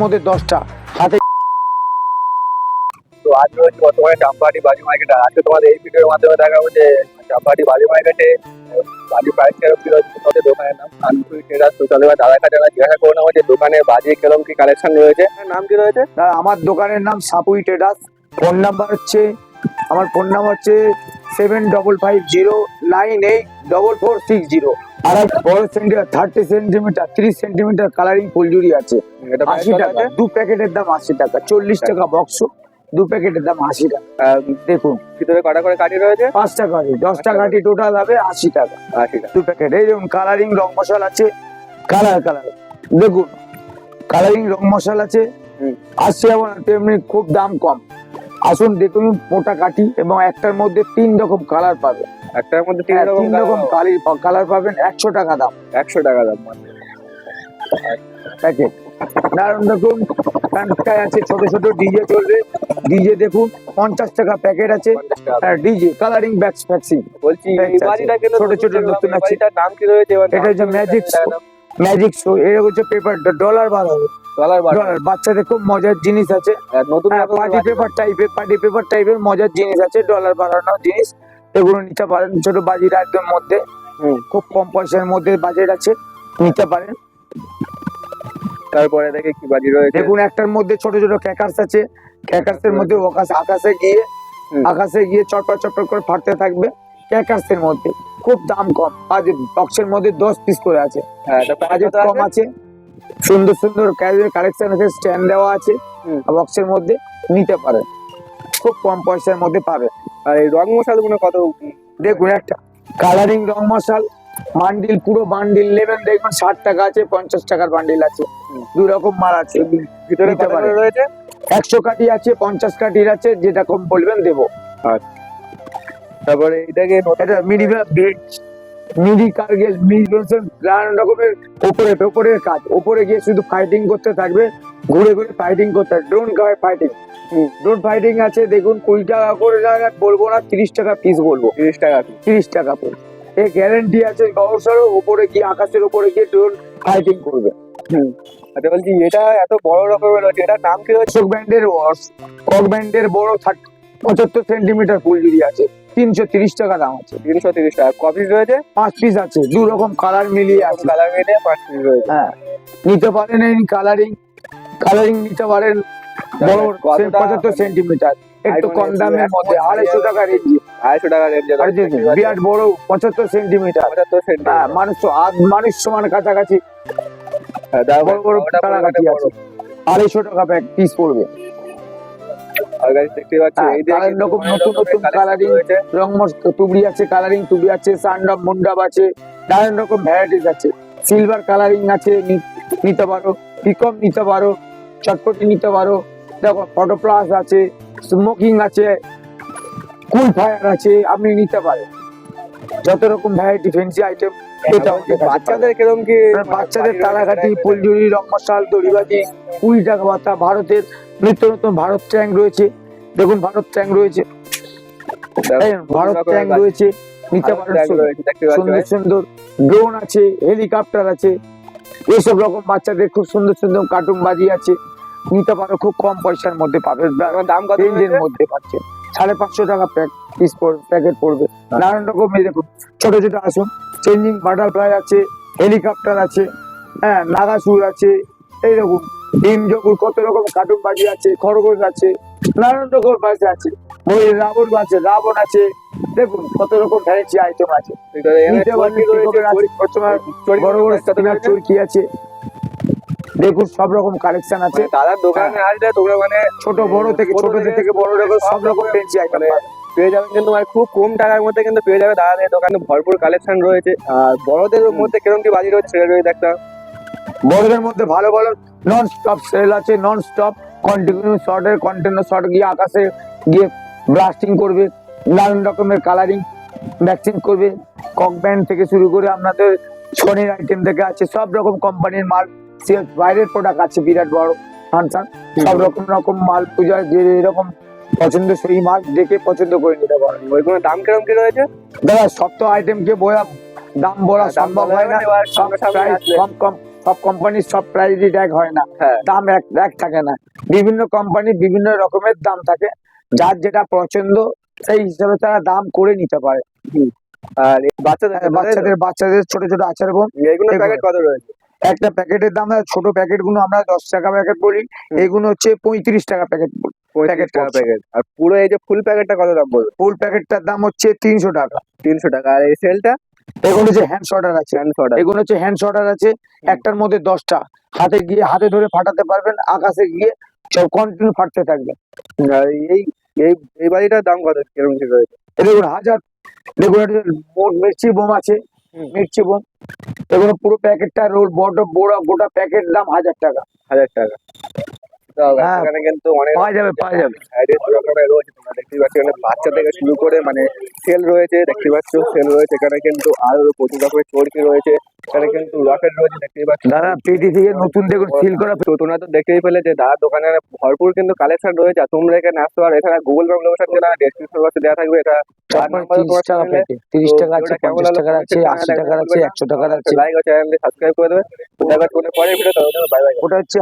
মধ্যে 10টা হাতে। তো আজ রয়েছে বর্তমানে চাম্পাহাটি বাজি মার্কেটে। আজকে তোমাদের এই ভিডিওর মাধ্যমে দেখাবো যে চাম্পাহাটি বাজি মার্কেটে বাজি প্রাইস কিরকম ছিল, তোমাদের দোকানের নাম কানপুরি ট্রেডার্স। তো চলো এবার দাদার কাছে আমরা জিজ্ঞাসা করে নেবো যে দোকানে বাজি কিরকম কি কালেকশন রয়েছে। নাম কি রয়েছে? আমার দোকানের নাম সাপুই ট্রেডার্স। ফোন নাম্বার হচ্ছে 7550984460। আর এক বড় সেন্টিমিটার 30 সেন্টিমিটার 30 সেন্টিমিটার কালারিং ফুলঝুরি আছে, এটা 80 টাকা। 2 প্যাকেটের দাম 80 টাকা, 40 টাকা বক্স। 2 প্যাকেটের দাম 80 টাকা। দেখুন ভিতরে কটা করে কাঠি রয়েছে? 5টা কাঠি, 10টা কাঠি টোটাল হবে 80 টাকা। 80 টাকা 2 প্যাকেট। এই দেখুন কালারিং রং মশলা আছে, কালার দেখুন কালারিং রং মশলা আছে, আসছে এবং তেমনি খুব দাম কম। আসুন দেখুন মোটা কাঠি এবং একটার মধ্যে 3 রকম কালার পাবেন। একটার মধ্যে 3 রকম কালার পাবেন। 100 টাকা দাম। 100 টাকা দাম প্যাকেট। দারুন দেখুন কানকায় আছে, ছোট ছোট ডিজে চলবে। ডিজে দেখুন 50 টাকা প্যাকেট আছে। ডিজে কালারিং ব্যাক্স ফ্যাক্সিং বলছি এই বাজিটা কেন ছোট ছোট নতুন আছে। এটার নাম কি রয়েছে? এটা হচ্ছে ম্যাজিক শো। এটা হচ্ছে পেপার ডলার বার হবে। ডলার বাচ্চাদের খুব মজার জিনিস আছে। নতুন পার্টি পেপার টাইপের মজার জিনিস আছে, ডলার বাড়ানোর জিনিস। এগুলো নিতে পারেন। ছোট বাজির একদম মধ্যে খুব কম পয়সার মধ্যে বাজেট আছে, নিতে পারেন। তারপরে দেখে কি বাজি রয়েছে দেখুন একটার মধ্যে ছোট ছোট ক্র্যাকার্স আছে। ক্র্যাকার্সের মধ্যে আকাশে গিয়ে চটপট চটপট করে ফাটতে থাকবে। ক্র্যাকার্সের মধ্যে খুব দাম কম। আজ বক্সের মধ্যে 10 পিস করে আছে। বাজেট কম আছে, সুন্দর সুন্দর কালেকশন আছে, স্ট্যান্ড দেওয়া আছে। বক্সের মধ্যে নিতে পারেন, খুব কম পয়সার মধ্যে পাবে। আর এই রং মশাল গুলো কত? দেখুন একটা কালারিং রং মশাল বান্ডিল, পুরো বান্ডিল নেবেন দেখবেন 60 টাকা আছে, 50 টাকার বান্ডিল আছে। 2 রকম মাল আছে। ভিতরে রয়েছে 100 কাঠি আছে, 50 কাঠির আছে, যেটা কম বলবেন দেবো। তারপরে এটাকে এটা মিডি কার্গেল নানান রকমের উপরের কাজ। উপরে গিয়ে শুধু ফাইটিং করতে থাকবে, ঘুরে ঘুরে ফাইটিং করতে থাকবে। ড্রোন ফাইটিং আছে। দেখুন 20 টাকা করে বলবো না, 30 টাকা পিস বলবো। 30 টাকা পিস। এই গ্যারান্টি আছে গহরসর উপরে গিয়ে, আকাশের উপরে গিয়ে ড্রোন ফাইটিং করবে। আচ্ছা বলছি এটা এত বড় রকমের রয়েছে, এটার নাম কি রয়েছে? কক ব্যান্ডের বড় 75 সেন্টিমিটার ফুলঝুরি আছে, 330 টাকা দাম আছে। 330 টাকা। কপিস রয়েছে 5 পিস আছে, 2 রকম কালার মিলিয়ে আছে। 5 পিস রয়েছে। হ্যাঁ নিতে পারেন। এই কালারিং নিতে পারেন। বড় 75 সেন্টিমিটার, একটু কম দামের মধ্যে 250 টাকা রেঞ্জ। 250 টাকা রেঞ্জ। বিরাট বড় 75 সেন্টিমিটার। মানুষ সমান কাছাকাছি বড় বড় কাছাকাছি আছে। 250 টাকা প্যাক পিস পড়বে। দেখতে পাচ্ছি এই নতুন নতুন কালারিং রং তুবড়ি আছে, কালারিং তুবড়ি আছে, সানডাব মন্ডাব আছে, নানান রকম ভ্যারাইটিস আছে। সিলভার কালারিং আছে, নিতে পারো। পিকম নিতে পারো, চটপটি নিতে পারো। দেখো ফটো প্লাস আছে, স্মোকিং আছে, কুল ফায়ার আছে, আপনি নিতে পারেন। যত রকম ভ্যারাইটি ফ্যান্সি আইটেম। বাচ্চাদের কিরকম কি? বাচ্চাদের তালাকাঠি, ফুলঝুরি, রং মশাল, দড়িবাজি, 20 টাকা বাতা। ভারতের নিত্য নতুন ভারত ট্যাঙ্ক রয়েছে। দেখুন ভারত ট্যাঙ্ক রয়েছে, নিতে পারেন। সুন্দর সুন্দর ড্রোন আছে, হেলিকপ্টার আছে, এইসব রকম বাচ্চাদের খুব সুন্দর সুন্দর কার্টুন বাজি আছে, নিতে পারো। খুব কম পয়সার মধ্যে পাবে। দাম কত রেঞ্জের মধ্যে পাচ্ছে। 550 টাকা প্যাকেট পড়বে। নানান রকম দেখুন ছোট ছোট আসুন, চেঞ্জিং বাটারফ্লাই আছে, হেলিকপ্টার আছে, হ্যাঁ নাগাসুর আছে, এইরকম ডিম জগুর কত রকম কার্টুন বাজি আছে, খরগোশ আছে, নানান রকম বাজি আছে। রাবণ আছে। দেখুন কত রকম ভ্যারাইটি আইটেম আছে। বড় বড় চরকি আছে। দেখুন সব রকম কালেকশন আছে দাদার দোকানে। আসলে তোমরা মানে ছোট বড় থেকে বড় রকম সব রকম ফ্যান্সি আইটেম পেয়ে যাবেন, কিন্তু খুব কম টাকার মধ্যে কিন্তু পেয়ে যাবে। দাদাদের দোকানে ভরপুর কালেকশন রয়েছে। আর বড়দের মধ্যে কিরকম কি বাজি রয়েছে সেটা রয়েছে একটা। বড়দের মধ্যে ভালো ভালো নন স্টপ সেল আছে, নন স্টপ কন্টিনিউ শর্টের কন্টিনিউ শর্ট গিয়ে আকাশে গিয়ে ব্লাস্টিং করবে, নানান রকমের কালারিং ভ্যাকসিন করবে। কক ব্যান্ড থেকে শুরু করে আপনাদের সোনির আইটেম থেকে আছে, সব রকম কোম্পানির মাল। বাইরের প্রোডাক্ট আছে বিরাট বড় ফাংশন, সব রকম মাল। পূজার যে এরকম পছন্দ সেই মাল দেখে পছন্দ করে নিতে পারেন। ওইগুলোর দাম কিরকম কি রয়েছে? দাদা সব তো আইটেম কে দাম বলা সম্ভব হয় না। সব কোম্পানির সব প্রাইস এক হয় না, হ্যাঁ দাম এক এক থাকে না। বিভিন্ন কোম্পানি বিভিন্ন রকমের দাম থাকে, যার যেটা পছন্দ সেই হিসাবে তারা দাম করে নিতে পারে। আর এই বাচ্চাদের ক্ষেত্রে, তাই তো? বাচ্চাদের ছোট ছোট আচার বোম, এইগুলো এগুলো- প্যাকেট কত রয়েছে? একটা প্যাকেটের দাম ছোট প্যাকেট গুলো আমরা 10 টাকা প্যাকেট বলি, হুম। এগুলো হচ্ছে 35 টাকা প্যাকেট। 35 টাকা পড়ছে। প্যাকেট। আর পুরো এই যে ফুল প্যাকেটটা কত দাম পড়বে? ফুল প্যাকেটটার দাম হচ্ছে 300 টাকা। 300 টাকা। আর এই সেলটা এগুলো হচ্ছে হ্যান্ড শর্টার আছে, ট্রান্সফার। এগুলো হচ্ছে হ্যান্ড শর্টার আছে, একটার মধ্যে 10টা, হাতে ধরে ফাটাতে পারবেন, আকাশে গিয়ে সব কন্টিনিউ ফাটতে থাকবে। আর এই এই এই বাড়িটার দাম কত, কিরকম কি রয়েছে? এ দেখুন দেখুন এটা মোট মির্চি বোম আছে, হুম। মির্চি বোম, এগুলো পুরো প্যাকেটটা রোল বড় বড় গোটা প্যাকেট দাম 1000 টাকা। 1000 টাকা। তো হ্যাঁ, এখানে কিন্তু অনেক পাওয়া যাবে। ভ্যারাইটিস রকমের রয়েছে, তোমরা দেখতেই পাচ্ছ। এখানে বাচ্চা থেকে শুরু করে মানে সেল রয়েছে, দেখতে পাচ্ছ সেল রয়েছে। এখানে কিন্তু আরো প্রচুর রকমের চরকি রয়েছে, এখানে কিন্তু রকেট রয়েছে, দেখতেই পাচ্ছ। দাদা পেটি থেকে নতুন দেখুন সিল করা। তো তোমরা তো দেখতেই পেলে যে দাদার দোকানে ভরপুর কিন্তু কালেকশন রয়েছে। আর তোমরা এখানে আসতে পারো। এছাড়া গুগল ম্যাপ লোকেশন যেটা ডেসক্রিপশন বক্সে দেওয়া থাকবে, এটা আর নাম্বার 30 টাকা প্যাকেট, 30 টাকা আছে, 50 টাকার আছে, 80 টাকার আছে, 100 টাকার আছে। লাইক ও চ্যানেলটি সাবস্ক্রাইব করে দেবে। তো দেখা হচ্ছে পরের ভিডিও। Bye bye. ওটা হচ্ছে